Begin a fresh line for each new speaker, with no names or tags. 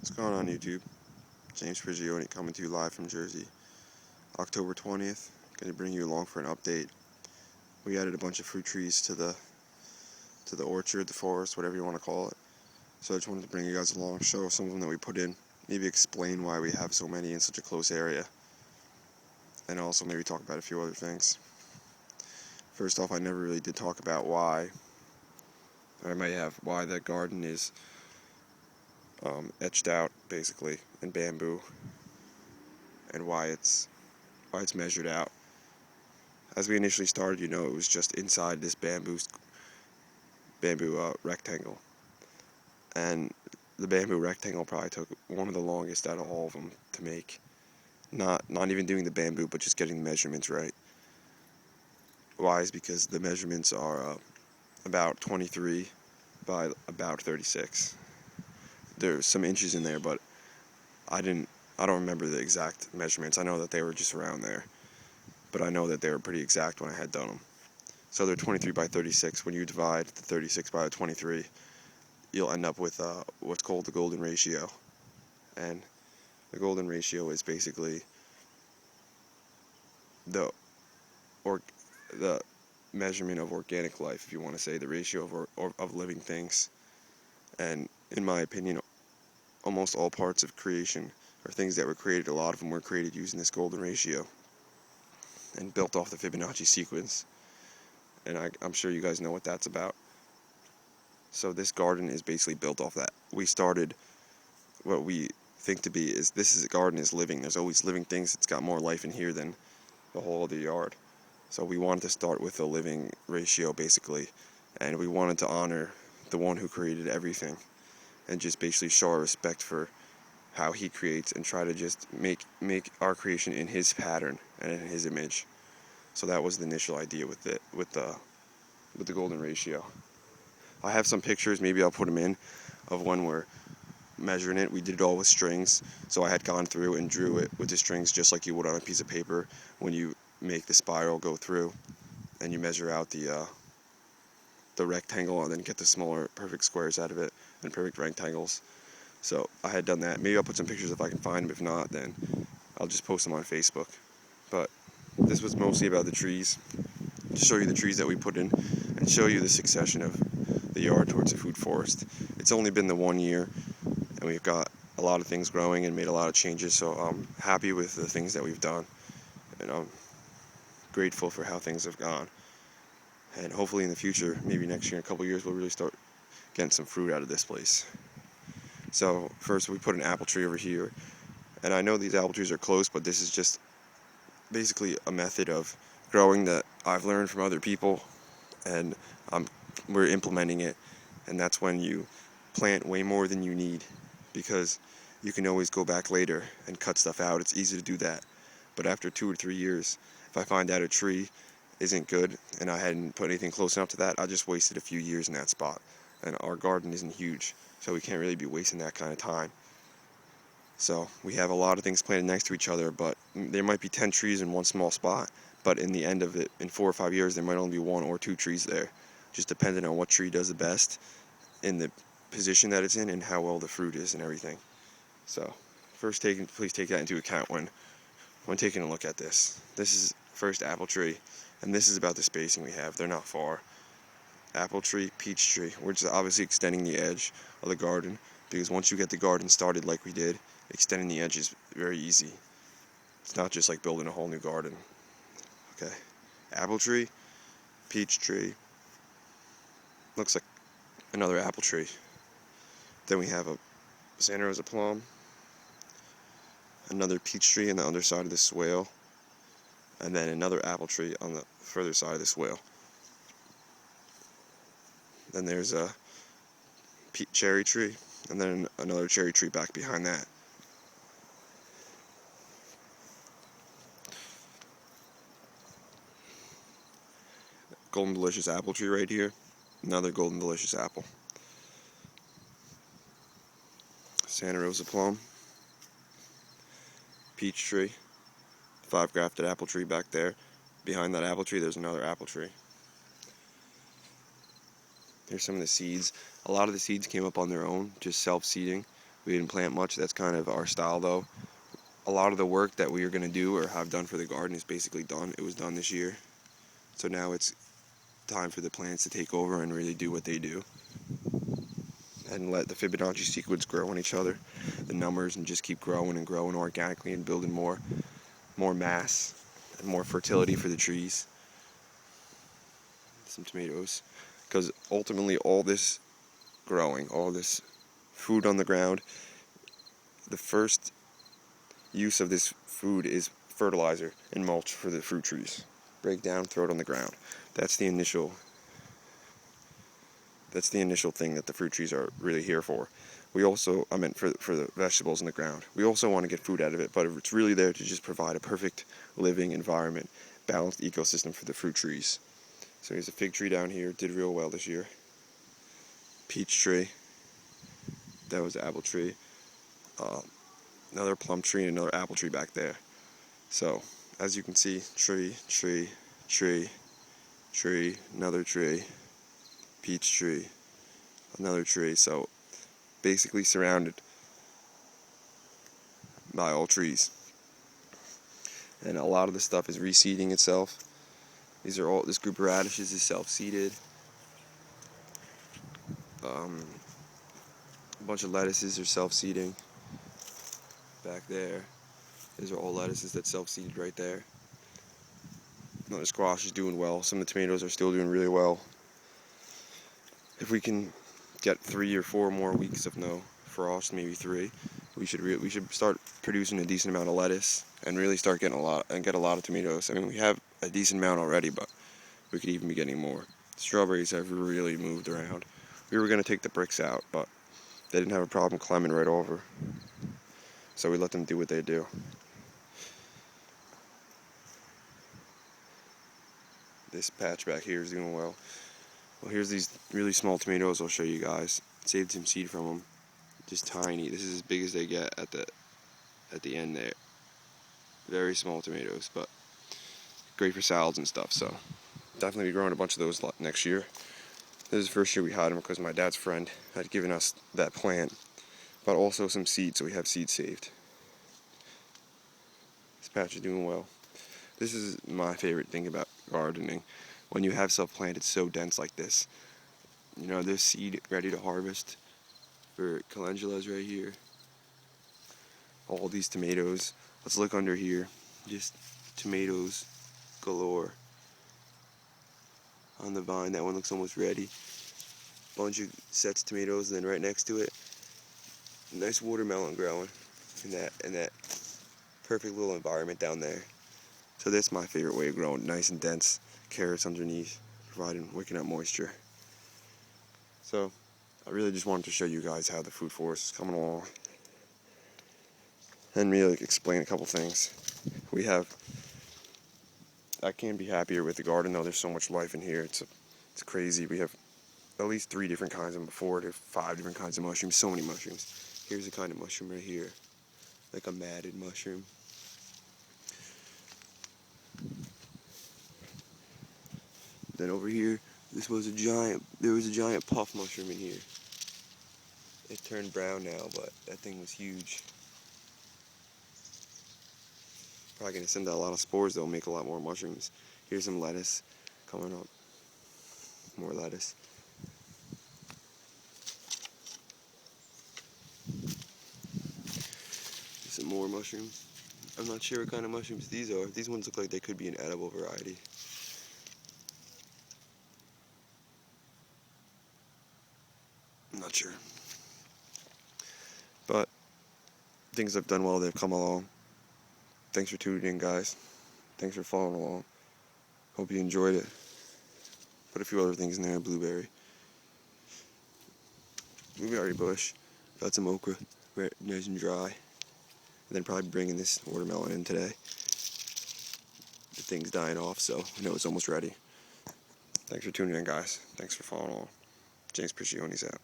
What's going on, YouTube? James Prigioni coming to you live from Jersey. October 20th, going to bring you along for an update. We added a bunch of fruit trees to the orchard, the forest, whatever you want to call it. So I just wanted to bring you guys along, show some of them that we put in, maybe explain why we have so many in such a close area, and also maybe talk about a few other things. First off, I never really did talk about why the garden is etched out basically in bamboo, and why it's measured out. As we initially started, it was just inside this bamboo rectangle, and the bamboo rectangle probably took one of the longest out of all of them to make. Not even doing the bamboo, but just getting the measurements right. Why is because the measurements are about 23 by about 36. There's some inches in there, but I don't remember the exact measurements. I know that they were just around there, but I know that they were pretty exact when I had done them. So they're 23 by 36. When you divide the 36 by the 23, you'll end up with what's called the golden ratio. And the golden ratio is basically the measurement of organic life, if you want to say, the ratio of living things. And in my opinion, almost all parts of creation are things that were created. A lot of them were created using this golden ratio and built off the Fibonacci sequence. And I'm sure you guys know what that's about. So this garden is basically built off that. We started what we think to be a garden is living. There's always living things. It's got more life in here than the whole other yard. So we wanted to start with a living ratio basically, and we wanted to honor the one who created everything and just basically show our respect for how he creates and try to just make our creation in his pattern and in his image. So that was the initial idea with the golden ratio. I have some pictures, maybe I'll put them in, of when we're measuring it. We did it all with strings, so I had gone through and drew it with the strings just like you would on a piece of paper when you make the spiral go through and you measure out the rectangle and then get the smaller perfect squares out of it and perfect rectangles. So I had done that. Maybe I'll put some pictures if I can find them. If not, then I'll just post them on Facebook. But this was mostly about the trees, to show you the trees that we put in and show you the succession of the yard towards a food forest. It's only been the 1 year, and we've got a lot of things growing and made a lot of changes, so I'm happy with the things that we've done, and I'm grateful for how things have gone. And hopefully in the future, maybe next year, in a couple years, we'll really start getting some fruit out of this place. So first we put an apple tree over here, and I know these apple trees are close, but this is just basically a method of growing that I've learned from other people, and we're implementing it. And that's when you plant way more than you need, because you can always go back later and cut stuff out. It's easy to do that, but after 2 or 3 years, if I find out a tree isn't good and I hadn't put anything close enough to that, I just wasted a few years in that spot. And our garden isn't huge, so we can't really be wasting that kind of time. So we have a lot of things planted next to each other, but there might be 10 trees in one small spot, but in the end of it, in 4 or 5 years, there might only be 1 or 2 trees there, just depending on what tree does the best in the position that it's in and how well the fruit is and everything. So first, please take that into account when taking a look at this. This is first apple tree, and this is about the spacing we have. They're not far. Apple tree, peach tree. We're just obviously extending the edge of the garden, because once you get the garden started like we did, extending the edge is very easy. It's not just like building a whole new garden. Okay, apple tree, peach tree. Looks like another apple tree. Then we have a Santa Rosa plum, another peach tree on the other side of the swale, and then another apple tree on the further side of the swale. Then there's a cherry tree, and then another cherry tree back behind that. Golden Delicious apple tree right here, another Golden Delicious apple. Santa Rosa plum, peach tree, 5 grafted apple tree back there. Behind that apple tree, there's another apple tree. Here's some of the seeds. A lot of the seeds came up on their own, just self-seeding. We didn't plant much. That's kind of our style, though. A lot of the work that we are going to do or have done for the garden is basically done. It was done this year. So now it's time for the plants to take over and really do what they do. And let the Fibonacci sequence grow on each other, the numbers, and just keep growing and growing organically and building more mass and more fertility for the trees. Some tomatoes. Because ultimately all this growing, all this food on the ground, the first use of this food is fertilizer and mulch for the fruit trees. Break down, throw it on the ground. That's the initial thing that the fruit trees are really here for. We also, for the vegetables in the ground, we also want to get food out of it, but it's really there to just provide a perfect living environment, balanced ecosystem for the fruit trees. So here's a fig tree down here, did real well this year. Peach tree, that was the apple tree. Another plum tree and another apple tree back there. So, as you can see, tree, tree, tree, tree, another tree, peach tree, another tree. So, basically surrounded by all trees. And a lot of the stuff is reseeding itself. This group of radishes is self-seeded. A bunch of lettuces are self-seeding back there. These are all lettuces that self-seeded right there. Another squash is doing well. Some of the tomatoes are still doing really well. If we can get 3 or 4 more weeks of no frost, maybe 3, we should start producing a decent amount of lettuce and really start getting get a lot of tomatoes. I mean, we have a decent amount already, but we could even be getting more. Strawberries have really moved around. We were going to take the bricks out, but they didn't have a problem climbing right over. So we let them do what they do. This patch back here is doing well. Well, here's these really small tomatoes I'll show you guys. Saved some seed from them. Just tiny. This is as big as they get at the end there. Very small tomatoes, but great for salads and stuff. So definitely be growing a bunch of those next year. This is the first year we had them because my dad's friend had given us that plant, but also some seed, so we have seed saved. This patch is doing well. This is my favorite thing about gardening. When you have self-planted so dense like this, you know, there's seed ready to harvest for calendulas right here. All these tomatoes. Let's look under here. Just tomatoes galore on the vine. That one looks almost ready. Bunch of sets of tomatoes, and then right next to it, nice watermelon growing in that perfect little environment down there. So that's my favorite way of growing, nice and dense carrots underneath, wicking up moisture. So I really just wanted to show you guys how the food forest is coming along and really explain a couple things. I can't be happier with the garden though. There's so much life in here. It's crazy. We have at least 3 different kinds of them, 4 to 5 different kinds of mushrooms. So many mushrooms. Here's a kind of mushroom right here, like a matted mushroom. Then over here, there was a giant puff mushroom in here. It turned brown now, but that thing was huge. Probably gonna send out a lot of spores though, make a lot more mushrooms. Here's some lettuce coming up. More lettuce. Some more mushrooms. I'm not sure what kind of mushrooms these are. These ones look like they could be an edible variety. I'm not sure. But things I've done well, they've come along. Thanks for tuning in, guys. Thanks for following along. Hope you enjoyed it. Put a few other things in there. Blueberry bush. Got some okra, nice and dry. And then probably bringing this watermelon in today. The thing's dying off, so I know it's almost ready. Thanks for tuning in, guys. Thanks for following along. James Piccione's out.